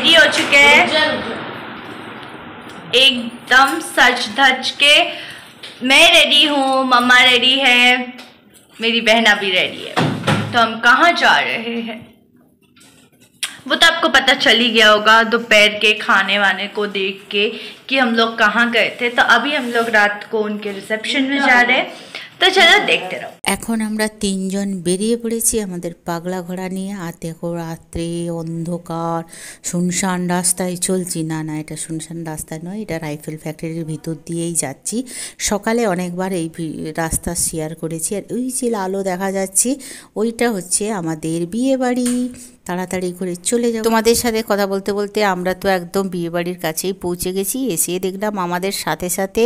Ready हो चुके हैं एकदम सच धज के। मैं रेडी हूँ, मम्मा रेडी है, मेरी बहना भी रेडी है। तो हम कहाँ जा रहे हैं वो तो आपको पता चल ही गया होगा दोपहर के खाने वाने को देख के कि हम लोग कहाँ गए थे। तो अभी हम लोग रात को उनके रिसेप्शन में जा रहे हैं, तो चलो देखते रहो। এখন আমরা তিনজন বেরিয়ে পড়েছি আমাদের পাগলা ঘোড়া নিয়ে। আর দেখো রাত্রে অন্ধকার শুনশান রাস্তায় চলছি। না না, এটা শুনশান রাস্তা নয়, এটা রাইফেল ফ্যাক্টরির ভিতর দিয়েই যাচ্ছি। সকালে অনেকবার এই রাস্তা শেয়ার করেছি। আর ওই যে আলো দেখা যাচ্ছে ওইটা হচ্ছে আমাদের বিয়ে বাড়ি। তাড়াতাড়ি করে চলে যাও। তোমাদের সাথে কথা বলতে বলতে আমরা তো একদম বিয়ে বাড়ির কাছেই পৌঁছে গেছি। এসে দেখলাম আমাদের সাথে সাথে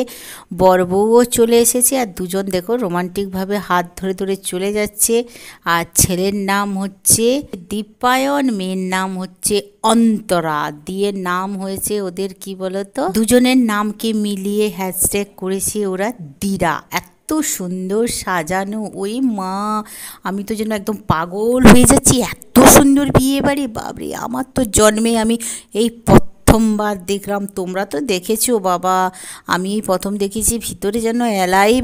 বর বউও চলে এসেছে। আর দুজন দেখো রোমান্টিকভাবে হাত ধরে ধরে চলে যাচ্ছে। আর ছেলের নাম হচ্ছে দীপায়ন, মেয়ের নাম হচ্ছে অন্তরা। দিয়ে নাম হয়েছে ওদের কি বলতো, দুজনের নামকে মিলিয়ে হ্যাশট্যাগ করেছে ওরা দিরা। এত সুন্দর সাজানো, ওই মা আমি তো যেন একদম পাগল হয়ে যাচ্ছি। এত সুন্দর বিয়ে বাড়ি, বাবরে আমার তো জন্মে আমি এই প্রথমবার দেখলাম। তোমরা তো দেখেছো বাবা, আমি এই প্রথম দেখেছি। ভিতরে যেন এলাই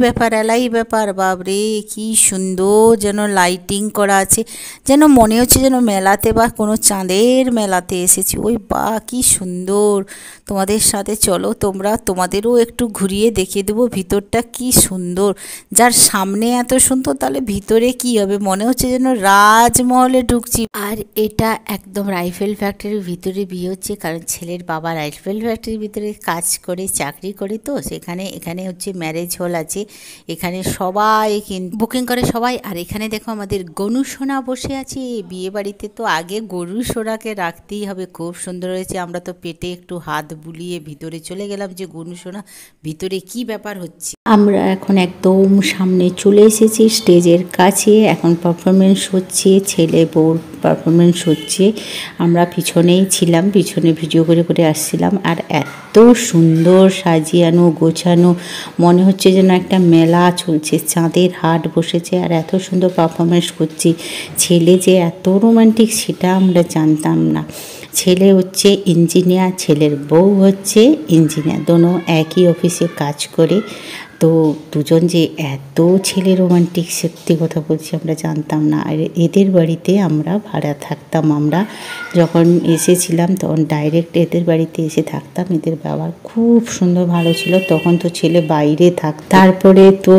ব্যাপার বাবরে কি সুন্দর যেন লাইটিং করা আছে, যেন মনে হচ্ছে যেন মেলাতে বা কোনো চাঁদের মেলাতে এসেছি। ওই বা কি সুন্দর। তোমাদের সাথে চলো তোমাদেরও একটু ঘুরিয়ে দেখিয়ে দেবো ভিতরটা কি সুন্দর। যার সামনে এত সুন্দর তাহলে ভিতরে কি হবে, মনে হচ্ছে যেন রাজমহলে ঢুকছি। আর এটা একদম রাইফেল ফ্যাক্টরির ভিতরে বিয়ে হচ্ছে, কারণ ছেলের বাবা রাইফেল ফ্যাক্টরির ভিতরে কাজ করে, চাকরি করে। তো এখানে হচ্ছে ম্যারেজ হল আছে, এখানে সবাই বুকিং করে সবাই। আর এখানে দেখো আমাদের গনু সোনা বসে আছে। বিয়ে বাড়িতে তো আগে গরু সোনাকে রাখতেই হবে। খুব সুন্দর হয়েছে। আমরা তো পেটে একটু হাত বুলিয়ে ভিতরে চলে গেলাম যে গনু সোনা ভিতরে কি ব্যাপার হচ্ছে। আমরা এখন একদম সামনে চলে এসেছি স্টেজের কাছে। এখন পারফরমেন্স হচ্ছে, ছেলে বউর পারফরমেন্স হচ্ছে। আমরা পিছনেই ছিলাম, পিছনে ভিডিও করে করে আসছিলাম। আর এত সুন্দর সাজিয়ানো গোছানো, মনে হচ্ছে যেন একটা মেলা চলছে, চাঁদের হাট বসেছে। আর এত সুন্দর পারফরমেন্স করছি। ছেলে যে এত রোমান্টিক সেটা আমরা জানতাম না। ছেলে হচ্ছে ইঞ্জিনিয়ার, ছেলের বউ হচ্ছে ইঞ্জিনিয়ার, দোনো একই অফিসে কাজ করে। তো দুজন যে এত ছেলে রোমান্টিক, সত্যি কথা বলছি আমরা জানতাম না। আর এদের বাড়িতে আমরা ভাড়া থাকতাম। আমরা যখন এসেছিলাম তখন ডাইরেক্ট এদের বাড়িতে এসে থাকতাম। এদের ব্যবহার খুব সুন্দর ভালো ছিল। তখন তো ছেলে বাইরে থাকত। তারপরে তো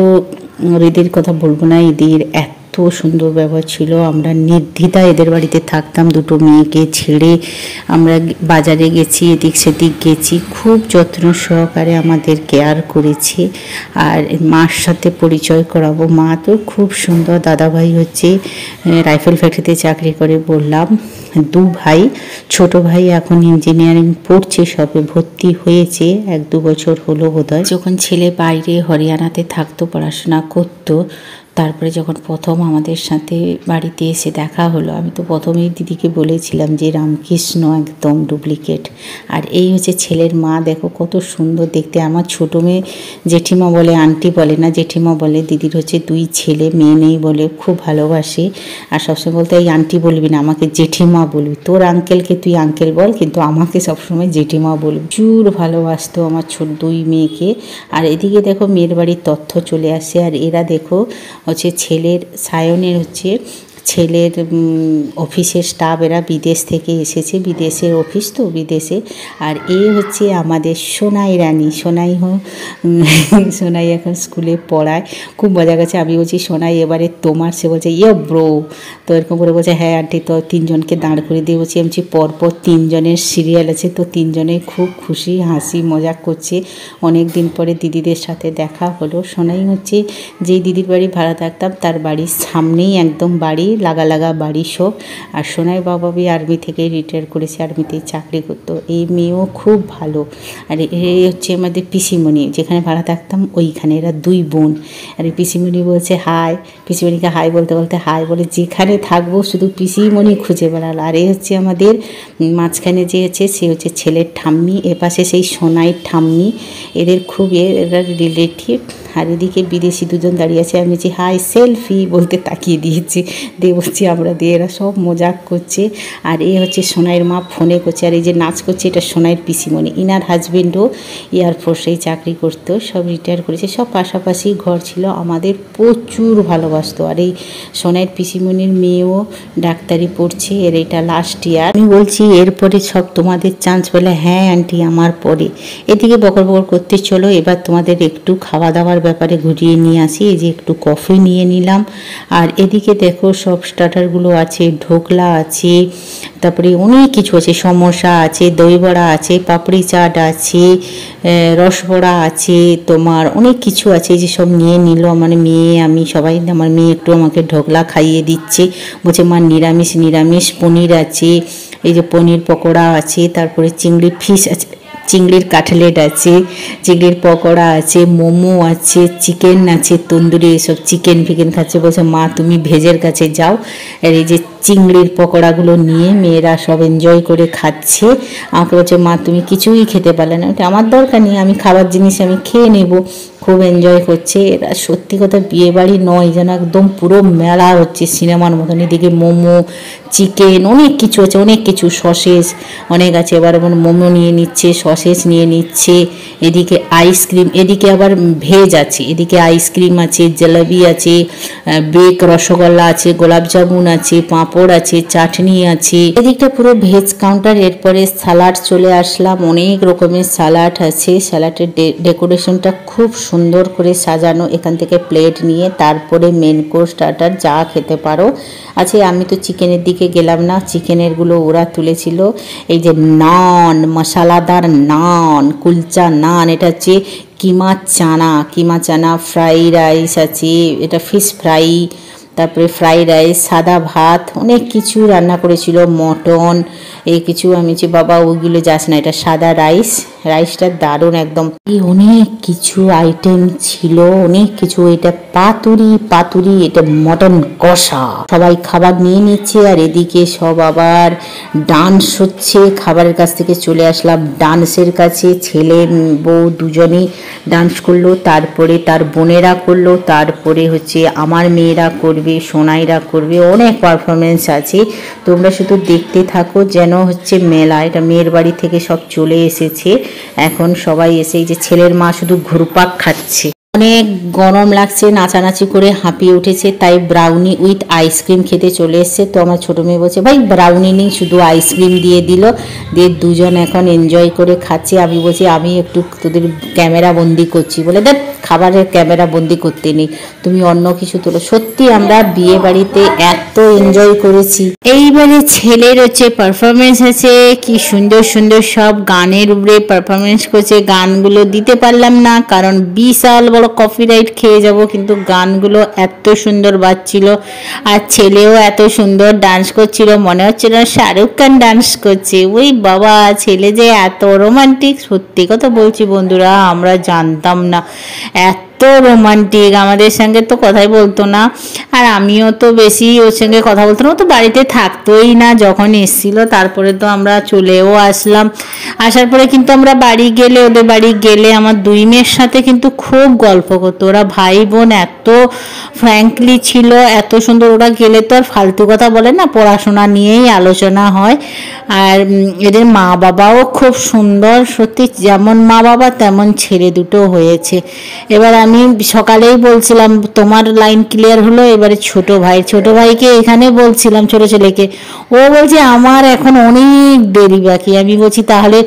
এদের কথা বলবো না, এদের এত সুন্দর ব্যবহার ছিল। আমরা নির্দ্বিধা এদের বাড়িতে থাকতাম। দুটো মেয়েকে ছেড়ে আমরা বাজারে গেছি, এদিক সেদিক গেছি। খুব যত্ন সহকারে আমাদের কেয়ার করেছে। আর মার সাথে পরিচয় করাবো। মা তো খুব সুন্দর। দাদাভাই হচ্ছে রাইফেল ফ্যাক্টরিতে চাকরি করে বললাম। দু ভাই, ছোট ভাই এখন ইঞ্জিনিয়ারিং পড়ছে, সবে ভর্তি হয়েছে, 1-2 বছর হলো বোধহয়। যখন ছেলে বাইরে হরিয়ানাতে থাকতো, পড়াশোনা করতো, তারপরে যখন প্রথম আমাদের সাথে বাড়িতে এসে দেখা হলো, আমি তো প্রথমেই দিদিকে বলেছিলাম যে রামকৃষ্ণ একদম ডুপ্লিকেট। আর এই হচ্ছে ছেলের মা, দেখো কত সুন্দর দেখতে। আমার ছোট মেয়ে জেঠিমা বলে, আন্টি বলে না, জেঠিমা বলে। দিদির হচ্ছে 2 ছেলে, মেয়ে নেই বলে খুব ভালোবাসে। আর সবসময় বলতে এই আন্টি বলবি না, আমাকে জেঠিমা বলবি। তোর আঙ্কেলকে তুই আঙ্কেল বল, কিন্তু আমাকে সবসময় জেঠিমা বলবি। প্রচুর ভালোবাসতো আমার ছোট 2 মেয়েকে। আর এদিকে দেখো মেয়ের বাড়ির তথ্য চলে আসে। আর এরা দেখো হচ্ছে ছেলের সায়নের হচ্ছে ছেলের অফিসের স্টাফ, এরা বিদেশ থেকে এসেছে, বিদেশের অফিস তো বিদেশে। আর এ হচ্ছে আমাদের সোনাই রানী। সোনাই এখন স্কুলে পড়ায়, খুব মজা গেছে। আমি বলছি সোনাই এবারে তোমার, সে বলছে ইয়ে ব্রো। তো এরকম করে বলছে হ্যাঁ আন্টি। তো 3 জনকে দাঁড় করে দিয়ে বলছি, আমি পরপর 3 জনের সিরিয়াল আছে। তো 3 জনে খুব খুশি, হাসি মজাক করছে। অনেক দিন পরে দিদিদের সাথে দেখা হলো। সোনাই হচ্ছে যেই দিদির বাড়ি ভাড়া থাকতাম তার বাড়ির সামনেই একদম বাড়ি, লাগা বাড়ি সব। আর সোনাই বাবা আর্মি থেকে রিটায়ার করেছে, আর্মিতেই চাকরি করতো। এই মেয়েও খুব ভালো। আর এই হচ্ছে আমাদের পিসিমণি, যেখানে ভাড়া থাকতাম ওইখানে। এরা 2 বোন। আর এই পিসিমণি বলছে হাই, পিসিমণিকে হাই বলতে বলতে হাই বলে, যেখানে থাকবো শুধু পিসিমণি খুঁজে বেড়ালো। আর এই হচ্ছে আমাদের মাঝখানে যে আছে সে হচ্ছে ছেলের ঠাম্মি, এপাশে সেই সোনাইয়ের ঠাম্মি। এদের খুব এরা রিলেটিভ। আর এদিকে বিদেশি 2 জন দাঁড়িয়ে আছে। আমি যে হাই সেলফি বলতে তাকিয়ে দিয়েছি। দিয়ে বলছি আমরা দিয়ে, এরা সব মজাক করছে। আর এ হচ্ছে সোনাইয়ের মা ফোনে করছে, আর এই যে নাচ করছে এটা সোনাইয়ের পিসিমণি। ইনার হাজবেন্ডও এয়ারফোর্সেই চাকরি করতো, সব রিটায়ার করেছে, সব পাশাপাশি ঘর ছিল, আমাদের প্রচুর ভালোবাসতো। আর এই সোনাইয়ের পিসিমণির মেয়েও ডাক্তারি পড়ছে, এর এটা লাস্ট ইয়ার। আমি বলছি এরপরে সব তোমাদের চান্স, বলে হ্যাঁ আন্টি আমার পরে। এদিকে বকর বকর করতে চলো এবার তোমাদের একটু খাওয়া দাওয়ার ব্যাপারে ঘুরিয়ে নিয়ে আসি। এই যে একটু কফি নিয়ে নিলাম, আর এদিকে দেখো সব স্টার্টারগুলো আছে, ঢোকলা আছে, তারপরে অনেক কিছু আছে, সমোসা আছে, দই বড়া আছে, পাপড়ি চাট আছে, রসবড়া আছে, তোমার অনেক কিছু আছে। এই যে সব নিয়ে নিল আমার মেয়ে, আমি সবাই। আমার মেয়ে একটু আমাকে ঢোকলা খাইয়ে দিচ্ছে, বলছে মা নিরামিষ নিরামিষ, পনির আছে, এই যে পনির পকোড়া আছে, তারপরে চিংড়ি ফিশ আছে, চিংড়ির কাটলেট আছে, চিংড়ির পকোড়া আছে, মোমো আছে, চিকেন আছে, তন্দুরি, এসব চিকেন ফিকেন খাচ্ছে। বলছে মা তুমি ভেজের কাছে যাও। আর এই যে চিংড়ির পকোড়াগুলো নিয়ে মেয়েরা সব এনজয় করে খাচ্ছে। আমাকে বলছে মা তুমি কিছুই খেতে পারলে না। ওটা আমার দরকার নেই, আমি খাবার জিনিস আমি খেয়ে নেব। খুব এনজয় করছে এরা। সত্যি কথা বিয়ে বাড়ি নয়, যেন একদম পুরো মেলা হচ্ছে সিনেমার মতন। এদিকে মোমো, চিকেন, অনেক কিছু আছে, অনেক কিছু, সসেস অনেক আছে। এবার এবার মোমো নিয়ে নিচ্ছে, সসেস নিয়ে নিচ্ছে, এদিকে আইসক্রিম, এদিকে আবার ভেজ আছে, এদিকে আইসক্রিম আছে, জিলাপি আছে, বেক রসগোল্লা আছে, গোলাপ জামুন আছে, পাঁপড় আছে, চাটনি আছে, এদিকটা পুরো ভেজ কাউন্টার। এরপরে সালাড চলে আসলাম, অনেক রকমের সালাড আছে। সালাডের ডেকোরেশনটা খুব সুন্দর করে সাজানো। এখান থেকে প্লেট নিয়ে তারপরে মেন কোর্স স্টার্টার যা খেতে পারো আছে। আমি তো চিকেনের দিকে গেলাম না, চিকেনেরগুলো ওরা তুলেছিল। এই যে নান, মশলাদার নান, কুলচা নান, এটা হচ্ছে কিমা চানা, কিমা চানা, ফ্রাই রাইস আছে, এটা ফিশ ফ্রাই, তারপরে ফ্রাই রাইস, সাদা ভাত, অনেক কিছু রান্না করেছিল, মটন, এই কিছু। আমি যে বাবা ওইগুলো যাস না, এটা সাদা রাইস, রাইসটা দারুণ একদম। এই অনেক কিছু আইটেম ছিল, অনেক কিছু। এটা পাতুরি, পাতুরি, এটা মটন কষা। সবাই খাবার নিয়ে নিচ্ছে, আর এদিকে সব আবার ডান্স হচ্ছে। খাবারের কাছ থেকে চলে আসলাম ডান্সের কাছে। ছেলে বউ দুজনেই ডান্স করলো, তারপরে তার বোনেরা করলো, তারপরে হচ্ছে আমার মেয়েরা করবে, সোনাইরা করবে, অনেক পারফরমেন্স আছে। তোমরা শুধু দেখতে থাকো, যেন হচ্ছে মেলা। এটা মেয়ের বাড়ি থেকে সব চলে এসেছে, এখন সবাই এসে এই যে ছেলের মা শুধু ঘুরপাক খাচ্ছে। অনেক গরম লাগছে, নাচানাচি করে হাঁপিয়ে উঠেছে, তাই ব্রাউনি উইথ আইসক্রিম খেতে চলে এসছে। তো আমার ছোটো মেয়ে বলছে ভাই ব্রাউনি নেই, শুধু আইসক্রিম দিয়ে দিল, দিয়ে দুজন এখন এনজয় করে খাচ্ছে। আমি বলছি আমি একটু তোদের ক্যামেরা বন্দি করছি, বলে দেখ খাবারের ক্যামেরা বন্দি করতে নেই, তুমি অন্য কিছু তোলো। সত্যি আমরা বিয়ে বাড়িতে এত এনজয় করেছি। এইবারে ছেলের হচ্ছে পারফরমেন্স আছে, কি সুন্দর সুন্দর সব গানের উপরে পারফরমেন্স করছে। গানগুলো দিতে পারলাম না, কারণ বিশাল বড় কপিরাইট খেয়ে যাব, কিন্তু গানগুলো এত সুন্দর বাজছিল, আর ছেলেও এত সুন্দর ডান্স করছিল, মনে হচ্ছিল শাহরুখ খান ডান্স করছে। ওই বাবা, ছেলে যে এত রোমান্টিক, সত্যি কথা বলছি বন্ধুরা, আমরা জানতাম না এত রোমান্টিক। আমাদের সঙ্গে তো কথাই বলতো না, আর আমিও তো বেশি ওর সঙ্গে কথা বলতো না, ও তো বাড়িতে থাকতোই না যখন এসেছিল। তারপরে তো আমরা চলেও আসলাম। আসার পরে কিন্তু আমরা বাড়ি গেলে, ওদের বাড়ি গেলে আমার দুই মেয়ের সাথে কিন্তু খুব গল্প করতো। ওরা ভাই বোন এত ফ্র্যাঙ্কলি ছিল, এত সুন্দর। ওরা গেলে তো আর ফালতু কথা বলে না, পড়াশোনা নিয়েই আলোচনা হয়। আর এদের মা বাবাও খুব সুন্দর, সত্যি যেমন মা বাবা তেমন ছেলে দুটো হয়েছে। এবার আমি সকালেই বলছিলাম তোমার লাইন ক্লিয়ার হলো, এবারে ছোট ভাইকে এখানে বলছিলাম, ছোট ছেলেকে, ও বলছে আমার এখন অনেক দেরি বাকি। আমি বলছি তাহলে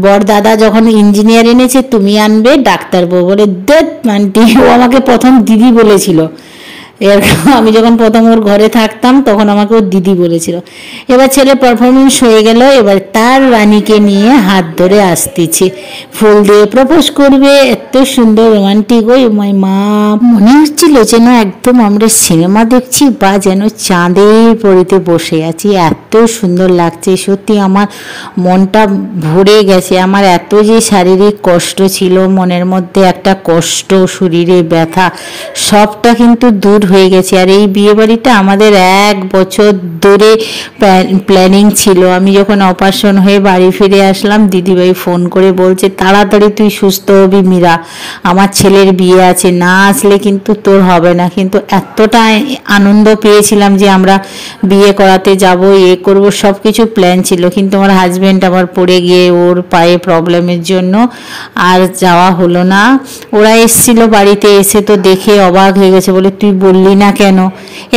বর দাদা যখন ইঞ্জিনিয়ার এনেছে তুমি আনবে ডাক্তার বউ, বলে দেখ আন্টি, ও আমাকে প্রথম দিদি বলেছিল। আমি যখন প্রথম ওর ঘরে থাকতাম তখন আমাকে ওর দিদি বলেছিল। এবার ছেলে পারফরমেন্স হয়ে গেল, এবার তার রানীকে নিয়ে হাত ধরে আসতেছে, ফুল দিয়ে প্রপোজ করবে, এত সুন্দর রোমান্টিক। ওই মাই মা, মনে হচ্ছিল যেন একদম আমরা সিনেমা দেখছি বা যেন চাঁদের পরিতে বসে আছি, এত সুন্দর লাগছে। সত্যি আমার মনটা ভরে গেছে। আমার এত যে শারীরিক কষ্ট ছিল, মনের মধ্যে একটা কষ্ট, শরীরে ব্যথা, সবটা কিন্তু দূর হয়ে গেছে। আর এই বিয়ে বাড়িটা আমাদের 1 বছর ধরে প্ল্যানিং ছিল। আমি যখন অপারেশন হয়ে বাড়ি ফিরে আসলাম, দিদিভাই ফোন করে বলছে তাড়াতাড়ি তুই সুস্থ হবি মীরা, আমার ছেলের বিয়ে আছে, না আসলে কিন্তু তোর হবে না। কিন্তু এতটা আনন্দ পেয়েছিলাম যে আমরা বিয়ে করাতে যাব, করব, সব কিছু প্ল্যান ছিল। কিন্তু আমার হাজব্যান্ড আমার পড়ে গিয়ে ওর পায়ে প্রবলেমের জন্য আর যাওয়া হলো না। ওরা এসেছিল বাড়িতে, এসে তো দেখে অবাক হয়ে গেছে, বলে তুই বললি না কেন?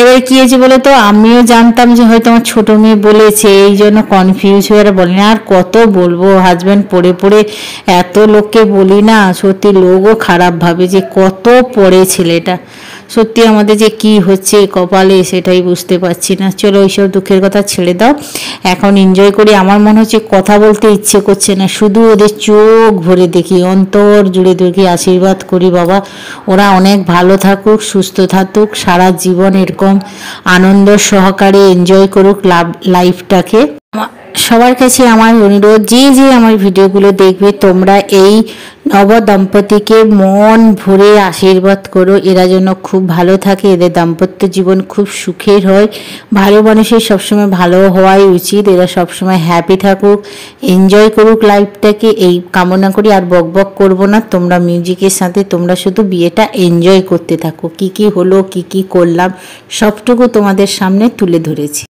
এবার কী হয়েছে বলে তো, আমিও জানতাম যে হয়তো আমার ছোটো মেয়ে বলেছে, এই জন্য কনফিউজ হয়ে আর বলি না। আর কত বলবো, হাজব্যান্ড পড়ে পড়ে এত লোককে বলি না, সত্যি লোকও খারাপ ভাবে যে কত পড়ে ছেলেটা। সত্যি আমাদের যে কি হচ্ছে কপালে সেটাই বুঝতে পারছি না। চলো এইসব দুঃখের কথা ছেড়ে দাও, এখন এনজয় করি। আমার মনে হচ্ছে কথা বলতে ইচ্ছে করছে না, শুধু ওদের চোখ ভরে দেখি, অন্তর জুড়ে দেখি, আশীর্বাদ করি বাবা ওরা অনেক ভালো থাকুক, সুস্থ থাকুক, সারা জীবন এরকম আনন্দ সহকারে এনজয় করুক লাইফটাকে। সবার কাছে আমার অনুরোধ, যে যে আমার ভিডিওগুলো দেখবে তোমরা এই নব দম্পতিকে মন ভরে আশীর্বাদ করো, এরা যেন খুব ভালো থাকে, এদের দাম্পত্য জীবন খুব সুখের হয়। ভালো মানুষের সবসময় ভালো হওয়াই উচিত, এরা সবসময় হ্যাপি থাকুক, এনজয় করুক লাইফটাকে, এই কামনা করি। আর বক বক করবো না, তোমরা মিউজিকের সাথে তোমরা শুধু বিয়েটা এনজয় করতে থাকো। কি কি হলো, কি কি করলাম, সবটুকু তোমাদের সামনে তুলে ধরেছি।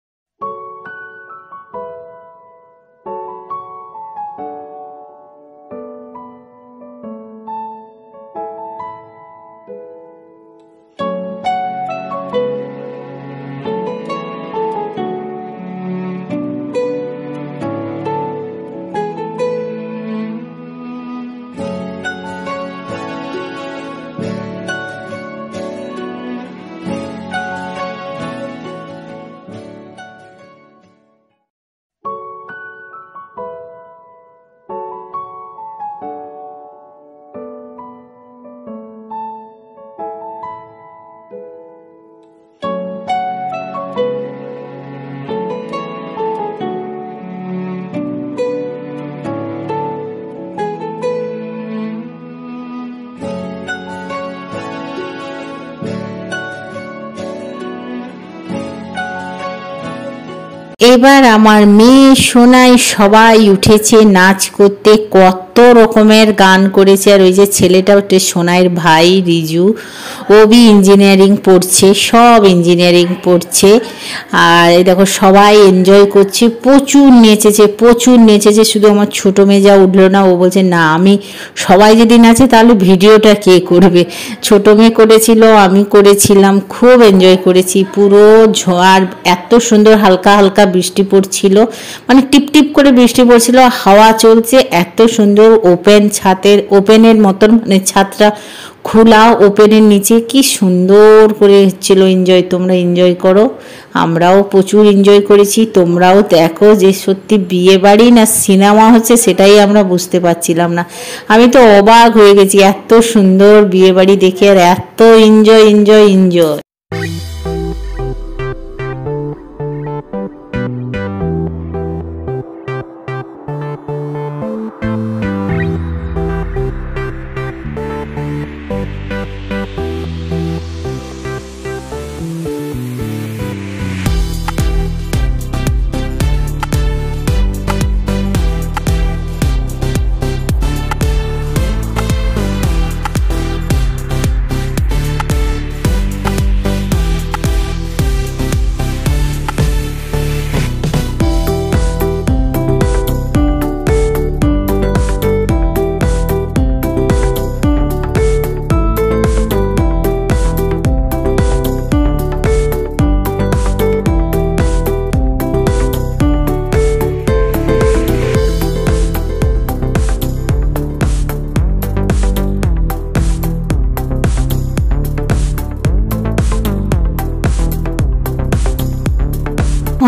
এবার আমার মেয়ে সোনাই সবাই উঠেছে নাচ করতে, কত রকমের গান করেছে। আর ওই যে ছেলেটা ওটা সোনাইয়ের ভাই রিজু, ও বি ইঞ্জিনিয়ারিং পড়ছে, সব ইঞ্জিনিয়ারিং পড়ছে। আর এই দেখো সবাই এনজয় করছে, প্রচুর নেচেছে। শুধু আমার ছোটো মেয়ে যা উঠলো না, ও বলছে না আমি, সবাই যদি নাচে তাহলে ভিডিওটা কে করবে। ছোটো মেয়ে করেছিল, আমি করেছিলাম, খুব এনজয় করেছি পুরো। আর এত সুন্দর হালকা হালকা বৃষ্টি পড়ছিল, মানে টিপ টিপ করে বৃষ্টি পড়ছিল, হাওয়া চলছে, এত সুন্দর। ওপেনের মতন, মানে ছাদটা খোলা, ওপেনের নিচে কি সুন্দর করে হচ্ছিল এনজয়। তোমরা এনজয় করো, আমরাও প্রচুর এনজয় করেছি। তোমরাও দেখো যে সত্যি বিয়ে বাড়ি না সিনেমা হচ্ছে সেটাই আমরা বুঝতে পারছিলাম না। আমি তো অবাক হয়ে গেছি এত সুন্দর বিয়ে বাড়ি দেখে, আর এত এনজয়।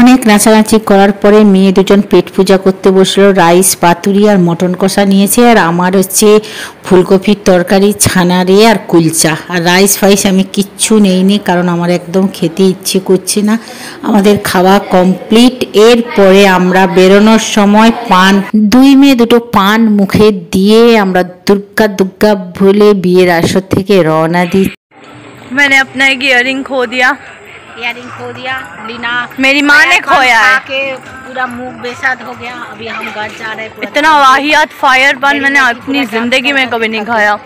অনেক নাচানাচি করার পরে মেয়ে দুজন পেট পূজা করতে বসলো। রাইস, পাতুরি আর মটন কষা নিয়েছে, আর আমার হচ্ছে ফুলকপির তরকারি, ছানারে আর কুলচা। আর রাইস ফাইস আমি কিচ্ছু নেইনি, কারণ আমার একদম খেতে ইচ্ছে করছে না। আমাদের খাওয়া কমপ্লিট। এরপরে আমরা বেরোনোর সময় দুই মেয়ে দুটো পান মুখে দিয়ে আমরা দুর্গা বলে বিয়ের আসর থেকে রওনা দিই। मैंने अपना एक ईयरिंग खो दिया, इयररिंग खो दिया। लीना मेरी माँ ने खोया है के पूरा मुंह बेसाद हो गया। अभी हम घर जा रहे हैं। इतना वाहियात फायर बन मैंने अपनी जिंदगी में कभी नहीं खाया।